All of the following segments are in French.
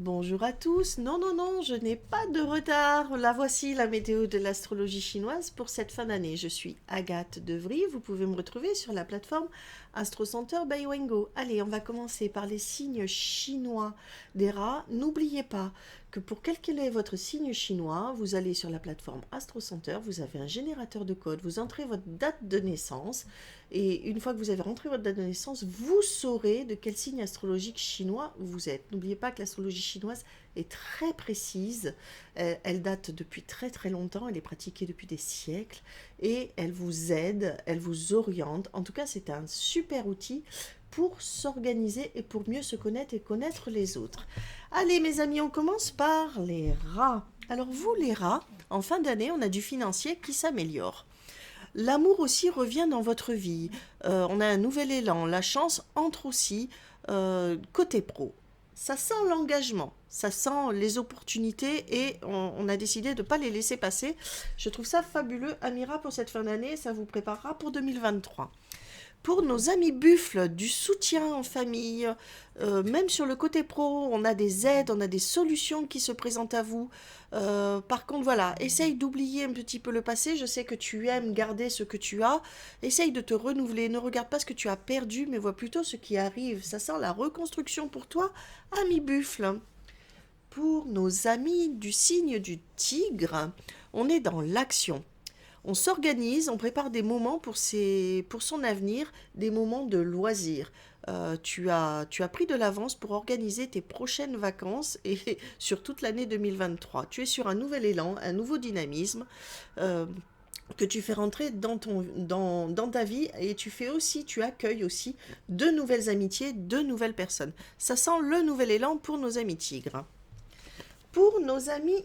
Bonjour à tous. Non, non, non, je n'ai pas de retard. La voici la météo de l'astrologie chinoise pour cette fin d'année. Je suis Agathe Devry. Vous pouvez me retrouver sur la plateforme Astro Center by Wengo. Allez, on va commencer par les signes chinois des rats. N'oubliez pas que pour quel qu'il est votre signe chinois, vous allez sur la plateforme Astro Center, vous avez un générateur de code, vous entrez votre date de naissance et une fois que vous avez rentré votre date de naissance, vous saurez de quel signe astrologique chinois vous êtes. N'oubliez pas que l'astrologie chinoise est très précise, elle date depuis très très longtemps, elle est pratiquée depuis des siècles et elle vous aide, elle vous oriente. En tout cas, c'est un super outil pour s'organiser et pour mieux se connaître et connaître les autres. Allez mes amis, on commence par les rats. Alors vous les rats, en fin d'année, on a du financier qui s'améliore. L'amour aussi revient dans votre vie. On a un nouvel élan. La chance entre aussi côté pro. Ça sent l'engagement, ça sent les opportunités et on a décidé de ne pas les laisser passer. Je trouve ça fabuleux, Amira, pour cette fin d'année. Ça vous préparera pour 2023. Pour nos amis buffles, du soutien en famille, même sur le côté pro, on a des aides, on a des solutions qui se présentent à vous. Par contre, voilà, essaye d'oublier un petit peu le passé. Je sais que tu aimes garder ce que tu as. Essaye de te renouveler. Ne regarde pas ce que tu as perdu, mais vois plutôt ce qui arrive. Ça sent la reconstruction pour toi, ami buffle. Pour nos amis du signe du tigre, on est dans l'action. On s'organise, on prépare des moments pour son avenir, des moments de loisirs. Tu as pris de l'avance pour organiser tes prochaines vacances et sur toute l'année 2023. Tu es sur un nouvel élan, un nouveau dynamisme euh, que tu fais rentrer dans ta vie et tu accueilles aussi de nouvelles amitiés, de nouvelles personnes. Ça sent le nouvel élan pour nos amis tigres. Pour nos amis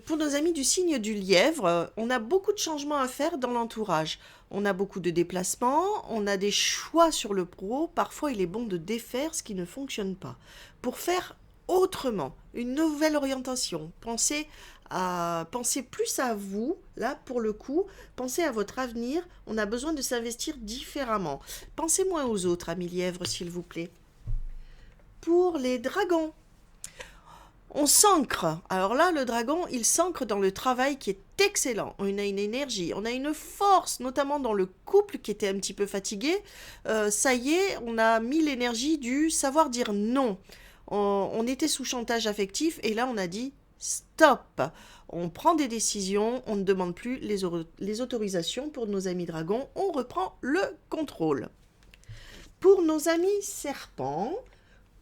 pour nos amis du signe du lièvre, on a beaucoup de changements à faire dans l'entourage. On a beaucoup de déplacements, on a des choix sur le pro. Parfois, il est bon de défaire ce qui ne fonctionne pas pour faire autrement, une nouvelle orientation. Pensez plus à vous, là pour le coup, pensez à votre avenir. On a besoin de s'investir différemment. Pensez moins aux autres, amis lièvres, s'il vous plaît. Pour les dragons, on s'ancre. Alors là, le dragon, il s'ancre dans le travail qui est excellent. On a une énergie, on a une force, notamment dans le couple qui était un petit peu fatigué. Ça y est, on a mis l'énergie du savoir dire non. On était sous chantage affectif et là, on a dit stop. On prend des décisions, on ne demande plus les autorisations pour nos amis dragons. On reprend le contrôle. Pour nos amis serpents,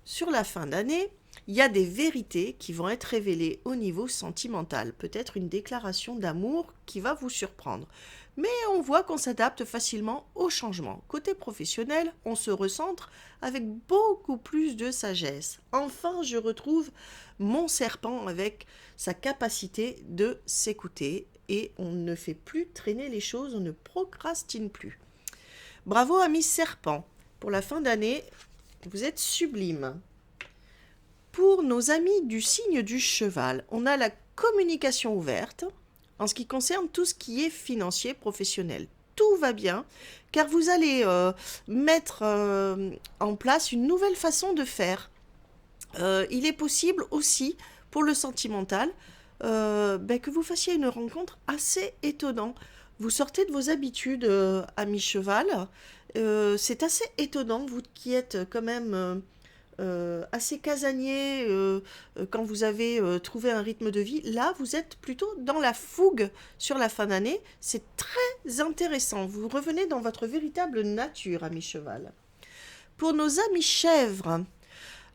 sur la fin d'année, il y a des vérités qui vont être révélées au niveau sentimental, peut-être une déclaration d'amour qui va vous surprendre. Mais on voit qu'on s'adapte facilement au changement. Côté professionnel, on se recentre avec beaucoup plus de sagesse. Enfin, je retrouve mon serpent avec sa capacité de s'écouter et on ne fait plus traîner les choses, on ne procrastine plus. Bravo amis serpents, pour la fin d'année, vous êtes sublimes. Pour nos amis du signe du cheval, on a la communication ouverte en ce qui concerne tout ce qui est financier, professionnel. Tout va bien car vous allez mettre en place une nouvelle façon de faire. Il est possible aussi pour le sentimental que vous fassiez une rencontre assez étonnante. Vous sortez de vos habitudes, ami cheval. C'est assez étonnant, vous qui êtes quand même assez casanier quand vous avez trouvé un rythme de vie. Là, vous êtes plutôt dans la fougue sur la fin d'année. C'est très intéressant. Vous revenez dans votre véritable nature, ami cheval. Pour nos amis chèvres,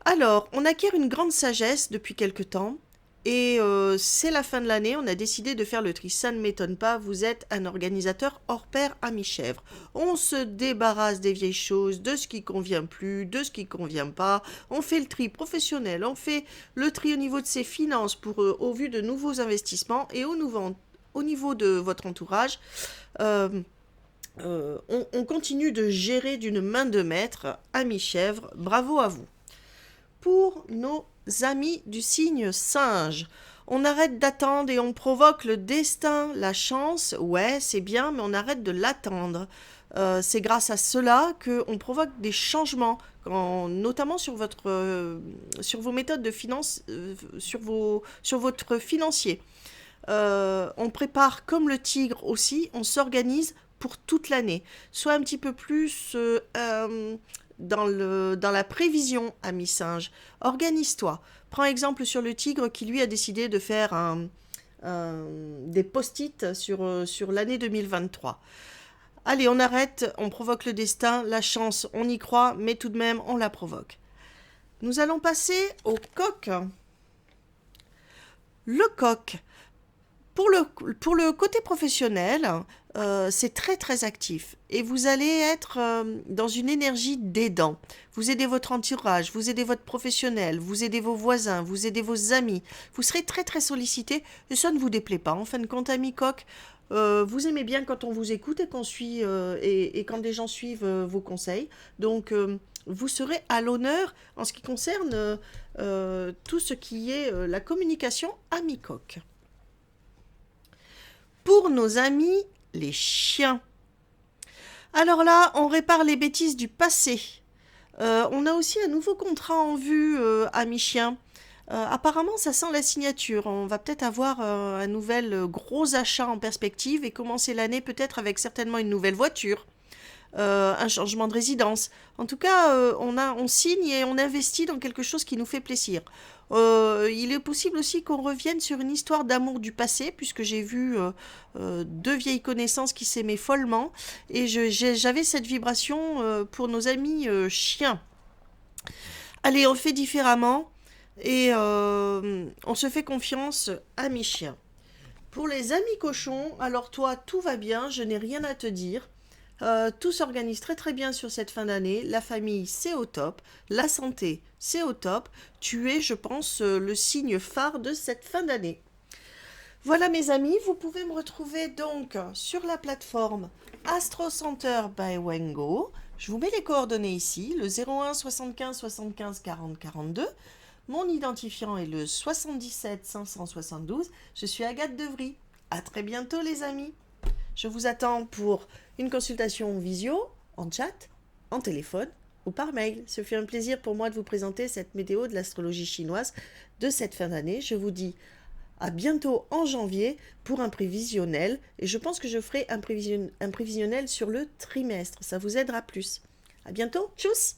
alors, on acquiert une grande sagesse depuis quelque temps. Et c'est la fin de l'année, on a décidé de faire le tri. Ça ne m'étonne pas, vous êtes un organisateur hors pair à mi-chèvre. On se débarrasse des vieilles choses, de ce qui convient plus, de ce qui convient pas. On fait le tri professionnel, on fait le tri au niveau de ses finances au vu de nouveaux investissements et au niveau de votre entourage. Euh, on continue de gérer d'une main de maître à mi-chèvre. Bravo à vous. Pour nos amis du signe singe, on arrête d'attendre et on provoque le destin, la chance. Ouais, c'est bien, mais on arrête de l'attendre. C'est grâce à cela qu'on provoque des changements, notamment sur vos méthodes de finance, sur votre financier. On prépare comme le tigre aussi, on s'organise pour toute l'année. Soit un petit peu plus dans la prévision, ami singe. Organise-toi. Prends exemple sur le tigre qui lui a décidé de faire des post-it sur l'année 2023. Allez, on arrête, on provoque le destin, la chance, on y croit, mais tout de même, on la provoque. Nous allons passer au coq. Le coq. Pour le côté professionnel, c'est très très actif et vous allez être dans une énergie d'aidant. Vous aidez votre entourage, vous aidez votre professionnel, vous aidez vos voisins, vous aidez vos amis. Vous serez très très sollicité et ça ne vous déplaît pas. En fin de compte, ami coq, vous aimez bien quand on vous écoute et qu'on suit et quand des gens suivent vos conseils. Donc vous serez à l'honneur en ce qui concerne tout ce qui est la communication ami coq. Pour nos amis les chiens. Alors là, on répare les bêtises du passé. On a aussi un nouveau contrat en vue, amis chiens. Apparemment, ça sent la signature. On va peut-être avoir un nouvel gros achat en perspective et commencer l'année peut-être avec certainement une nouvelle voiture. Un changement de résidence. En tout cas, on signe et on investit dans quelque chose qui nous fait plaisir. Il est possible aussi qu'on revienne sur une histoire d'amour du passé, puisque j'ai vu deux vieilles connaissances qui s'aimaient follement, et j'avais cette vibration pour nos amis chiens. Allez, on fait différemment, et on se fait confiance, amis chiens. Pour les amis cochons, alors toi, tout va bien, je n'ai rien à te dire. Tout s'organise très très bien sur cette fin d'année. La famille, c'est au top. La santé, c'est au top. Tu es, je pense, le signe phare de cette fin d'année. Voilà mes amis, vous pouvez me retrouver donc sur la plateforme Astro Center by Wengo. Je vous mets les coordonnées ici, le 01 75 75 40 42. Mon identifiant est le 77 572. Je suis Agathe Devry. À très bientôt les amis. Je vous attends pour une consultation visio, en chat, en téléphone ou par mail. Ce fut un plaisir pour moi de vous présenter cette météo de l'astrologie chinoise de cette fin d'année. Je vous dis à bientôt en janvier pour un prévisionnel. Et je pense que je ferai un prévisionnel sur le trimestre. Ça vous aidera plus. À bientôt. Tchuss!